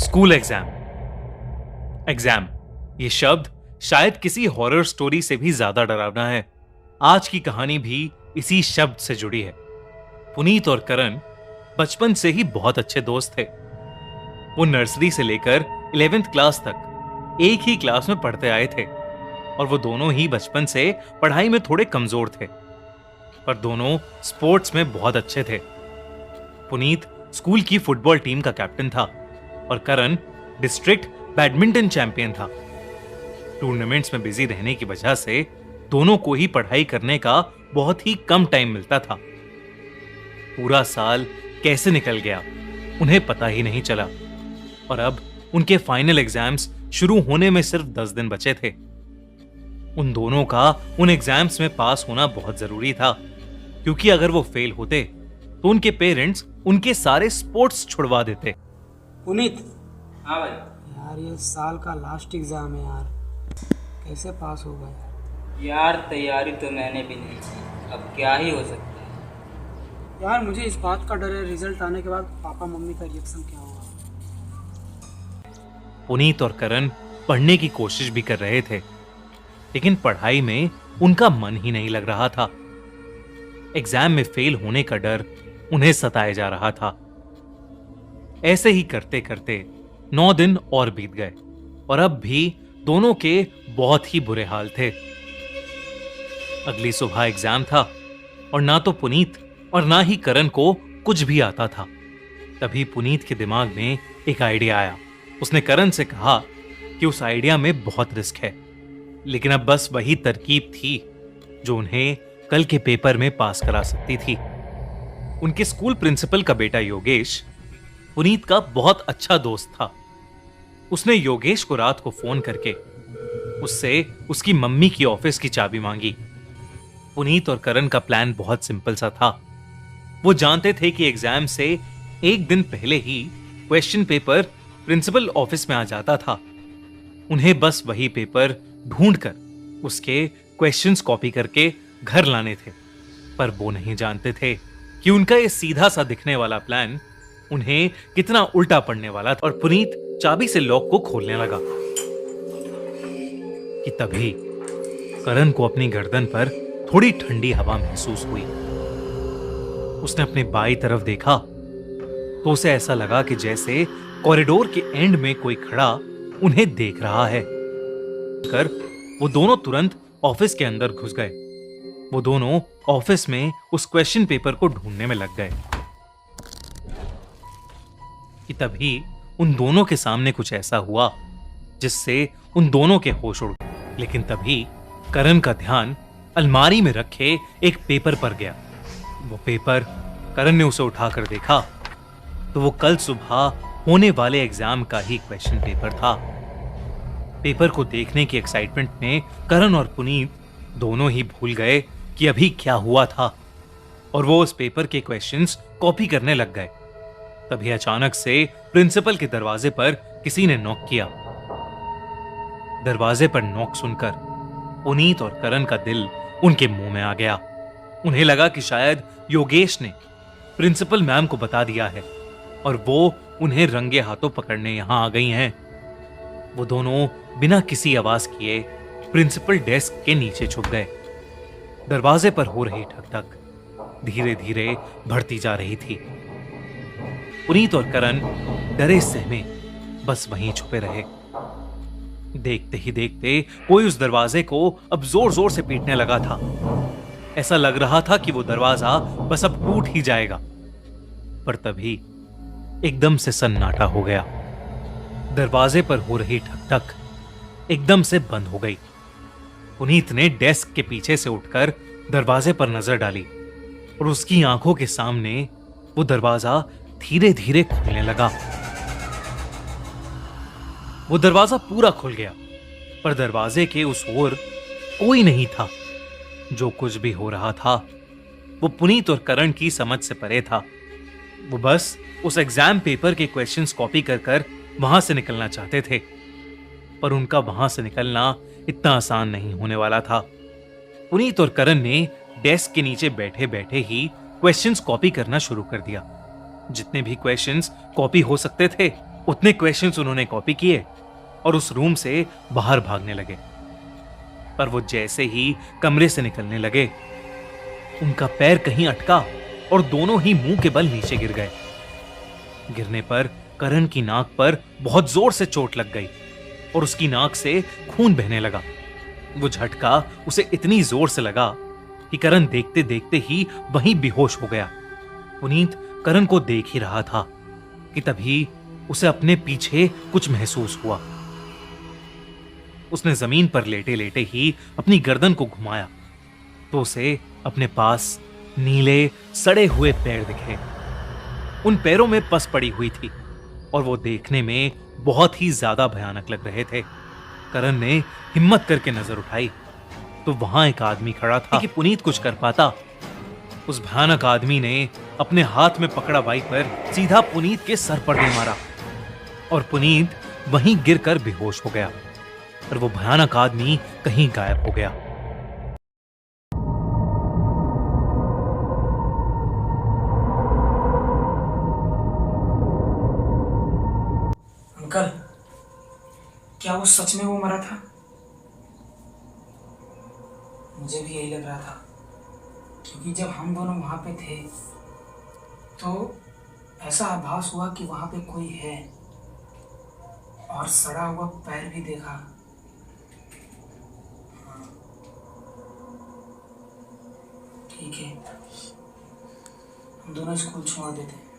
School exam. Exam ये शब्द शायद किसी हॉरर स्टोरी से भी ज्यादा डरावना है। आज की कहानी भी इसी शब्द से जुड़ी है। पुनीत और करण बचपन से ही बहुत अच्छे दोस्त थे। वो नर्सरी से लेकर 11th क्लास तक एक ही क्लास में पढ़ते आए थे और वो दोनों ही बचपन से पढ़ाई में थोड़े कमजोर थे, पर दोनों स्पोर्ट्स में बहुत अच्छे थे। पुनीत स्कूल की फुटबॉल टीम का कैप्टन था और करण डिस्ट्रिक्ट बैडमिंटन चैंपियन था। टूर्नामेंट्स में बिजी रहने की वजह से दोनों को ही पढ़ाई करने का बहुत ही कम टाइम मिलता था। पूरा साल कैसे निकल गया उन्हें पता ही नहीं चला और अब उनके फाइनल एग्जाम्स शुरू होने में सिर्फ 10 दिन बचे थे। उन दोनों का उन एग्जाम्स में पास होना बहुत जरूरी था, क्योंकि अगर वो फेल होते तो उनके पेरेंट्स उनके सारे स्पोर्ट्स छुड़वा देते। पुनीत, हाँ भाई। यार ये साल का लास्ट एग्जाम है यार, कैसे पास होगा यार तैयारी तो मैंने भी नहीं की, अब क्या ही हो सकता है। यार मुझे इस बात का डर है रिजल्ट आने के बाद पापा मम्मी का रिएक्शन क्या होगा। पुनीत और करण पढ़ने की कोशिश भी कर रहे थे, लेकिन पढ़ाई में उनका मन ही नहीं लग रहा था। एग्जाम में फेल होने का डर उन्हें सताए जा रहा था। ऐसे ही करते करते 9 दिन और बीत गए और अब भी दोनों के बहुत ही बुरे हाल थे। अगली सुबह एग्जाम था और ना तो पुनीत और ना ही करण को कुछ भी आता था। तभी पुनीत के दिमाग में एक आइडिया आया। उसने करण से कहा कि उस आइडिया में बहुत रिस्क है, लेकिन अब बस वही तरकीब थी जो उन्हें कल के पेपर में पास करा सकती थी। उनके स्कूल प्रिंसिपल का बेटा योगेश पुनीत का बहुत अच्छा दोस्त था। उसने योगेश को रात को फोन करके उससे उसकी मम्मी की ऑफिस की चाबी मांगी। पुनीत और करण का प्लान बहुत सिंपल सा था। वो जानते थे कि एग्जाम से एक दिन पहले ही क्वेश्चन पेपर प्रिंसिपल ऑफिस में आ जाता था। उन्हें बस वही पेपर ढूंढकर उसके क्वेश्चंस कॉपी करके घर लाने थे, पर वो नहीं जानते थे कि उनका ये सीधा सा दिखने वाला प्लान उन्हें कितना उल्टा पड़ने वाला था। और पुनीत चाबी से लॉक को खोलने लगा कि तभी करण को अपनी गर्दन पर थोड़ी ठंडी हवा महसूस हुई। उसने अपनी बाईं तरफ देखा तो उसे ऐसा लगा कि जैसे कॉरिडोर के एंड में कोई खड़ा उन्हें देख रहा है। कर वो दोनों तुरंत ऑफिस के अंदर घुस गए। वो दोनों ऑफिस में उस क्वेश्चन पेपर को ढूंढने में लग गए कि तभी उन दोनों के सामने कुछ ऐसा हुआ जिससे उन दोनों के होश उड़ गए। लेकिन तभी करण का ध्यान अलमारी में रखे एक पेपर पर गया। वो पेपर करण ने उसे उठाकर देखा तो वो कल सुबह होने वाले एग्जाम का ही क्वेश्चन पेपर था। पेपर को देखने की एक्साइटमेंट में करण और पुनीत दोनों ही भूल गए कि अभी क्या हुआ था और वो उस पेपर के क्वेश्चंस कॉपी करने लग गए। तभी अचानक से प्रिंसिपल के दरवाजे पर किसी ने नॉक किया। दरवाजे पर नॉक सुनकर पुनीत और करण का दिल उनके मुंह में आ गया। उन्हें लगा कि शायद योगेश ने प्रिंसिपल मैम को बता दिया है और वो उन्हें रंगे हाथों पकड़ने यहां आ गई हैं। वो दोनों बिना किसी आवाज किए प्रिंसिपल डेस्क के नीचे छुप गए। दरवाजे पर हो रही ठक-ठक धीरे धीरे बढ़ती जा रही थी। पुनीत और करण डरे सहमे बस वहीं छुपे रहे। देखते ही देखते कोई उस दरवाजे को अब जोर जोर से पीटने लगा था। ऐसा लग रहा था कि वो दरवाजा बस अब टूट ही जाएगा, पर तभी एकदम से सन्नाटा हो गया। दरवाजे पर हो रही ठक-ठक एकदम से बंद हो गई। पुनीत ने डेस्क के पीछे से उठकर दरवाजे पर नजर डाली और उसकी आंखों के सामने वो दरवाजा धीरे धीरे खुलने लगा। वो दरवाजा पूरा खुल गया, पर दरवाजे के उस ओर कोई नहीं था। जो कुछ भी हो रहा था वो पुनीत और करण की समझ से परे था। वो बस उस एग्जाम पेपर के क्वेश्चंस कॉपी कर कर वहां से निकलना चाहते थे, पर उनका वहां से निकलना इतना आसान नहीं होने वाला था। पुनीत और करण ने डेस्क के नीचे बैठे बैठे ही क्वेश्चंस कॉपी करना शुरू कर दिया। जितने भी क्वेश्चंस कॉपी हो सकते थे उतने क्वेश्चंस उन्होंने कॉपी किए और उस रूम से बाहर भागने लगे। पर वो जैसे ही कमरे से निकलने लगे, उनका पैर कहीं अटका और दोनों ही मुंह के बल नीचे गिर गए। गिरने पर करण की नाक पर बहुत जोर से चोट लग गई और उसकी नाक से खून बहने लगा। वो झटका उसे इतनी जोर से लगा कि करण देखते देखते ही वहीं बेहोश हो गया। पुनीत करण को देख ही रहा था कि तभी उसे अपने पीछे कुछ महसूस हुआ। उसने जमीन पर लेटे लेटे ही अपनी गर्दन को घुमाया तो उसे अपने पास नीले सड़े हुए पैर दिखे। उन पैरों में पस पड़ी हुई थी और वो देखने में बहुत ही ज्यादा भयानक लग रहे थे। करण ने हिम्मत करके नजर उठाई तो वहां एक आदमी खड़ा था कि पुनीत कुछ कर पाता। उस भयानक आदमी ने अपने हाथ में पकड़ा वाइपर सीधा पुनीत के सर पर दे मारा और पुनीत वहीं गिरकर बेहोश हो गया और वो भयानक आदमी कहीं गायब हो गया। अंकल, क्या वो सच में वो मरा था? मुझे भी यही लग रहा था, क्योंकि जब हम दोनों वहां पे थे तो ऐसा आभास हुआ कि वहां पे कोई है और सड़ा हुआ पैर भी देखा। हाँ, ठीक है, हम दोनों स्कूल छोड़ देते हैं।